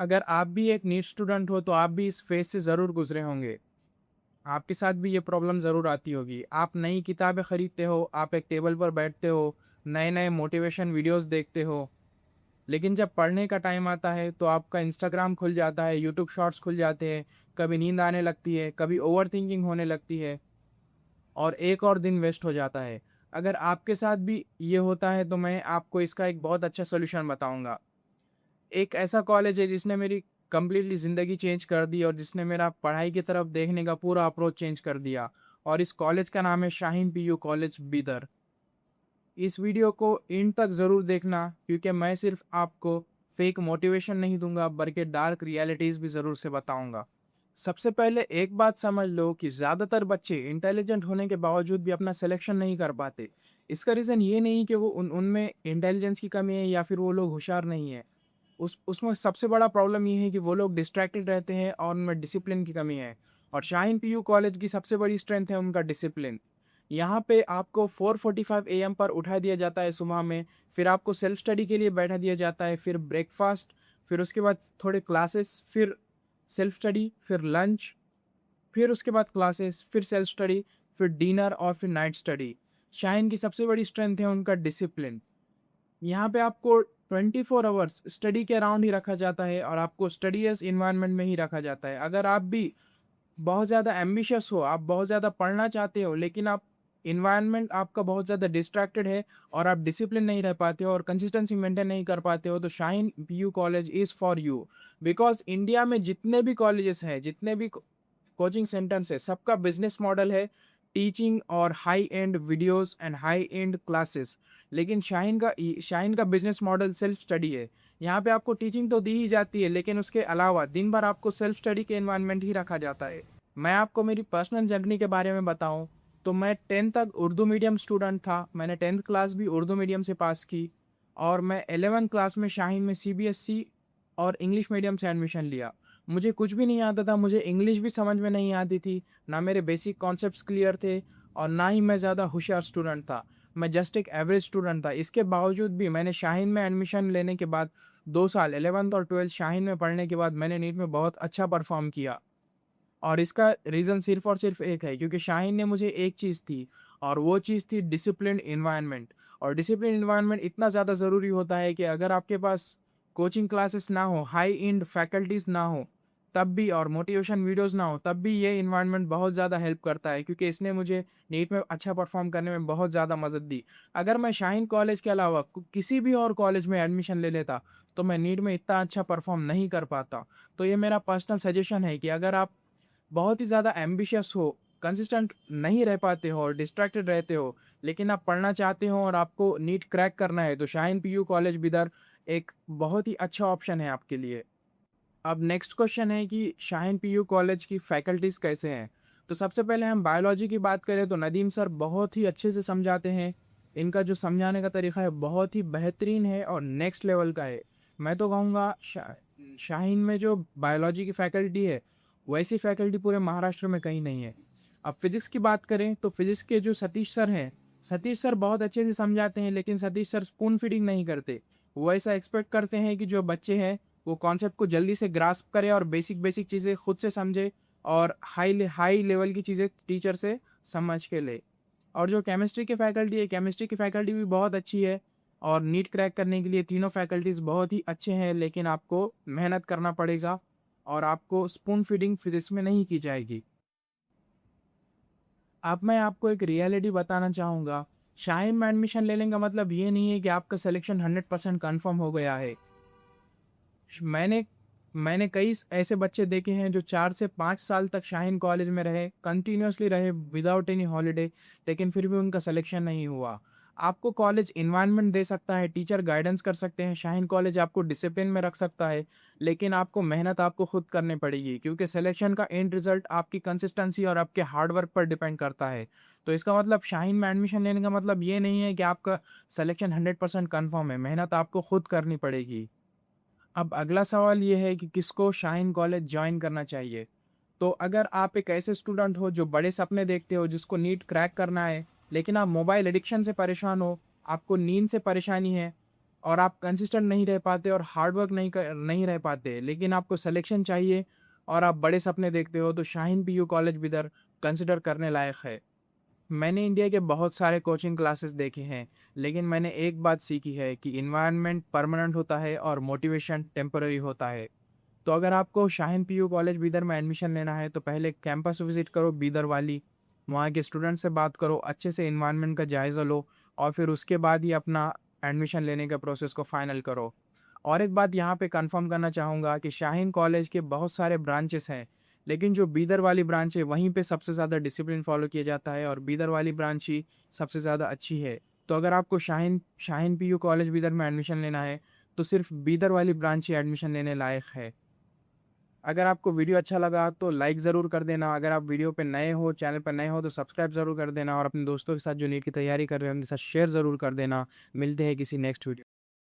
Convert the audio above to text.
अगर आप भी एक नीट स्टूडेंट हो तो आप भी इस फेज़ से ज़रूर गुज़रे होंगे। आपके साथ भी ये प्रॉब्लम ज़रूर आती होगी। आप नई किताबें खरीदते हो, आप एक टेबल पर बैठते हो, नए-नए मोटिवेशन वीडियोज़ देखते हो, लेकिन जब पढ़ने का टाइम आता है तो आपका इंस्टाग्राम खुल जाता है, यूट्यूब शॉर्ट्स खुल जाते हैं, कभी नींद आने लगती है, कभी ओवरथिंकिंग होने लगती है और एक और दिन वेस्ट हो जाता है। अगर आपके साथ भी ये होता है तो मैं आपको इसका एक बहुत अच्छा सॉल्यूशन बताऊँगा। एक ऐसा कॉलेज है जिसने मेरी कंप्लीटली ज़िंदगी चेंज कर दी और जिसने मेरा पढ़ाई की तरफ देखने का पूरा अप्रोच चेंज कर दिया और इस कॉलेज का नाम है शाहीन पीयू कॉलेज बीदर। इस वीडियो को एंड तक ज़रूर देखना क्योंकि मैं सिर्फ आपको फेक मोटिवेशन नहीं दूंगा बल्कि डार्क रियलिटीज़ भी ज़रूर से बताऊंगा। सबसे पहले एक बात समझ लो कि ज़्यादातर बच्चे इंटेलिजेंट होने के बावजूद भी अपना सिलेक्शन नहीं कर पाते। इसका रीज़न ये नहीं कि वो उनमें इंटेलिजेंस की कमी है या फिर वो लोग होशियार नहीं है। उसमें सबसे बड़ा प्रॉब्लम ये है कि वो लोग डिस्ट्रैक्टेड रहते हैं और उनमें डिसिप्लिन की कमी है। और शाहीन पीयू कॉलेज की सबसे बड़ी स्ट्रेंथ है उनका डिसिप्लिन। यहाँ पे आपको 4:45 एएम पर उठा दिया जाता है सुबह में, फिर आपको सेल्फ स्टडी के लिए बैठा दिया जाता है, फिर ब्रेकफास्ट, फिर उसके बाद थोड़े क्लासेस, फिर सेल्फ स्टडी, फिर लंच, फिर उसके बाद क्लासेस, फिर सेल्फ स्टडी, फिर डिनर और फिर नाइट स्टडी। शाहीन की सबसे बड़ी स्ट्रेंथ है उनका डिसिप्लिन। यहाँ पे आपको 24 आवर्स स्टडी के अराउंड ही रखा जाता है और आपको स्टडीज इन्वायरमेंट में ही रखा जाता है। अगर आप भी बहुत ज़्यादा एम्बिशियस हो, आप बहुत ज़्यादा पढ़ना चाहते हो, लेकिन आप इन्वायरमेंट आपका बहुत ज़्यादा डिस्ट्रैक्टेड है और आप डिसिप्लिन नहीं रह पाते हो और कंसिस्टेंसी मेंटेन नहीं कर पाते हो, तो Shaheen PU college is for you. Because India में जितने भी कॉलेजेस हैं, जितने भी कोचिंग सेंटर्स है, सबका बिजनेस मॉडल है टीचिंग और high and videos and high and classes. लेकिन शाहीन का बिजनेस मॉडल सेल्फ स्टडी है। यहाँ पे आपको टीचिंग तो दी ही जाती है लेकिन उसके अलावा दिन भर आपको सेल्फ स्टडी के एनवायरनमेंट ही रखा जाता है। मैं आपको मेरी पर्सनल जर्नी के बारे में बताऊं तो मैं 10th तक उर्दू मीडियम स्टूडेंट था। मैंने 10th क्लास भी उर्दू मीडियम से पास की और मैं 11th क्लास में शाहीन में सीबीएसई और इंग्लिश मीडियम से एडमिशन लिया। मुझे कुछ भी नहीं आता था, मुझे इंग्लिश भी समझ में नहीं आती थी, ना मेरे बेसिक कॉन्सेप्ट्स क्लियर थे और ना ही मैं ज़्यादा होशियार स्टूडेंट था। मैं जस्ट एक एवरेज स्टूडेंट था। इसके बावजूद भी मैंने शाहीन में एडमिशन लेने के बाद 2 साल 11th और 12th शाहीन में पढ़ने के बाद मैंने नीट में बहुत अच्छा परफॉर्म किया। और इसका रीज़न सिर्फ़ और सिर्फ़ एक है क्योंकि शाहीन ने मुझे एक चीज़ थी और वो चीज़ थी डिसिप्लिन्ड एनवायरनमेंट। और डिसिप्लिन एनवायरनमेंट इतना ज़्यादा ज़रूरी होता है कि अगर आपके पास कोचिंग क्लासेस ना हो, हाई एंड फैकल्टीज़ ना हो, तब भी और मोटिवेशन वीडियोज़ ना हो, तब भी ये एनवायरनमेंट बहुत ज़्यादा हेल्प करता है क्योंकि इसने मुझे नीट में अच्छा परफ़ॉर्म करने में बहुत ज़्यादा मदद दी। अगर मैं शाहीन कॉलेज के अलावा किसी भी और कॉलेज में एडमिशन ले लेता, तो मैं नीट में इतना अच्छा परफ़ॉर्म नहीं कर पाता। तो ये मेरा पर्सनल सजेशन है कि अगर आप बहुत ही ज़्यादा एम्बिशियस हो, कंसिस्टेंट नहीं रह पाते हो और डिस्ट्रैक्टेड रहते हो, लेकिन आप पढ़ना चाहते हो और आपको नीट क्रैक करना है, तो शाहीन पीयू कॉलेज बिदर एक बहुत ही अच्छा ऑप्शन है आपके लिए। अब नेक्स्ट क्वेश्चन है कि शाहीन पीयू कॉलेज की फैकल्टीज़ कैसे हैं? तो सबसे पहले हम बायोलॉजी की बात करें तो नदीम सर बहुत ही अच्छे से समझाते हैं। इनका जो समझाने का तरीका है बहुत ही बेहतरीन है और नेक्स्ट लेवल का है। मैं तो कहूँगा शाहीन में जो बायोलॉजी की फैकल्टी है, वैसी फैकल्टी पूरे महाराष्ट्र में कहीं नहीं है। अब फिज़िक्स की बात करें तो फिज़िक्स के जो सतीश सर हैं, सतीश सर बहुत अच्छे से समझाते हैं लेकिन सतीश सर स्पून फीडिंग नहीं करते। वो ऐसा एक्सपेक्ट करते हैं कि जो बच्चे हैं वो कॉन्सेप्ट को जल्दी से ग्रास्प करे और बेसिक बेसिक चीज़ें खुद से समझे और हाई हाई लेवल की चीज़ें टीचर से समझ के ले। और जो केमिस्ट्री की फैकल्टी है, केमिस्ट्री की फैकल्टी भी बहुत अच्छी है और नीट क्रैक करने के लिए तीनों फैकल्टीज़ बहुत ही अच्छे हैं, लेकिन आपको मेहनत करना पड़ेगा और आपको स्पून फीडिंग फिजिक्स में नहीं की जाएगी। अब मैं आपको एक रियलिटी बताना चाहूँगा। शाहीन में एडमिशन लेने का मतलब ये नहीं है कि आपका सिलेक्शन 100% कन्फर्म हो गया है। मैंने मैंने कई ऐसे बच्चे देखे हैं जो 4 से 5 साल तक शाहीन कॉलेज में रहे, कंटिन्यूअसली रहे विदाउट एनी हॉलिडे, लेकिन फिर भी उनका सिलेक्शन नहीं हुआ। आपको कॉलेज एनवायरनमेंट दे सकता है, टीचर गाइडेंस कर सकते हैं, शाहीन कॉलेज आपको डिसिप्लिन में रख सकता है, लेकिन आपको मेहनत आपको खुद करनी पड़ेगी क्योंकि सिलेक्शन का एंड रिजल्ट आपकी कंसिस्टेंसी और आपके हार्ड वर्क पर डिपेंड करता है। तो इसका मतलब शाहीन में एडमिशन लेने का मतलब ये नहीं है कि आपका सिलेक्शन 100% कन्फर्म है, मेहनत आपको खुद करनी पड़ेगी। अब अगला सवाल ये है कि किसको शाहीन कॉलेज जॉइन करना चाहिए? तो अगर आप एक ऐसे स्टूडेंट हो जो बड़े सपने देखते हो, जिसको नीट क्रैक करना है, लेकिन आप मोबाइल एडिक्शन से परेशान हो, आपको नींद से परेशानी है, और आप कंसिस्टेंट नहीं रह पाते और हार्ड वर्क नहीं रह पाते, लेकिन आपको सिलेक्शन चाहिए और आप बड़े सपने देखते हो, तो Shaheen PU college Bidar consider करने लायक है। मैंने इंडिया के बहुत सारे कोचिंग क्लासेस देखे हैं, लेकिन मैंने एक बात सीखी है कि इन्वायरमेंट परमानेंट होता है और मोटिवेशन टेम्पररी होता है। तो अगर आपको शाहीन पीयू कॉलेज बीदर में एडमिशन लेना है, तो पहले कैंपस विजिट करो बीदर वाली, वहाँ के स्टूडेंट से बात करो, अच्छे से इन्वायरमेंट का जायज़ा लो और फिर उसके बाद ही अपना एडमिशन लेने के प्रोसेस को फाइनल करो। और एक बात यहाँ पे कंफर्म करना चाहूँगा कि शाहीन कॉलेज के बहुत सारे ब्रांचेस हैं, लेकिन जो बीदर वाली ब्रांच है वहीं पे सबसे ज़्यादा डिसिप्लिन फॉलो किया जाता है और बीदर वाली ब्रांच ही सबसे ज़्यादा अच्छी है। तो अगर आपको शाहीन शाहीन पीयू कॉलेज बीदर में एडमिशन लेना है, तो सिर्फ बीदर वाली ब्रांच ही एडमिशन लेने लायक है। अगर आपको वीडियो अच्छा लगा तो लाइक ज़रूर कर देना। अगर आप वीडियो पे नए हो, चैनल पर नए हो, तो सब्सक्राइब ज़रूर कर देना और अपने दोस्तों के साथ जो नीट की तैयारी कर रहे हैं उनके साथ शेयर ज़रूर कर देना। मिलते हैं किसी नेक्स्ट वीडियो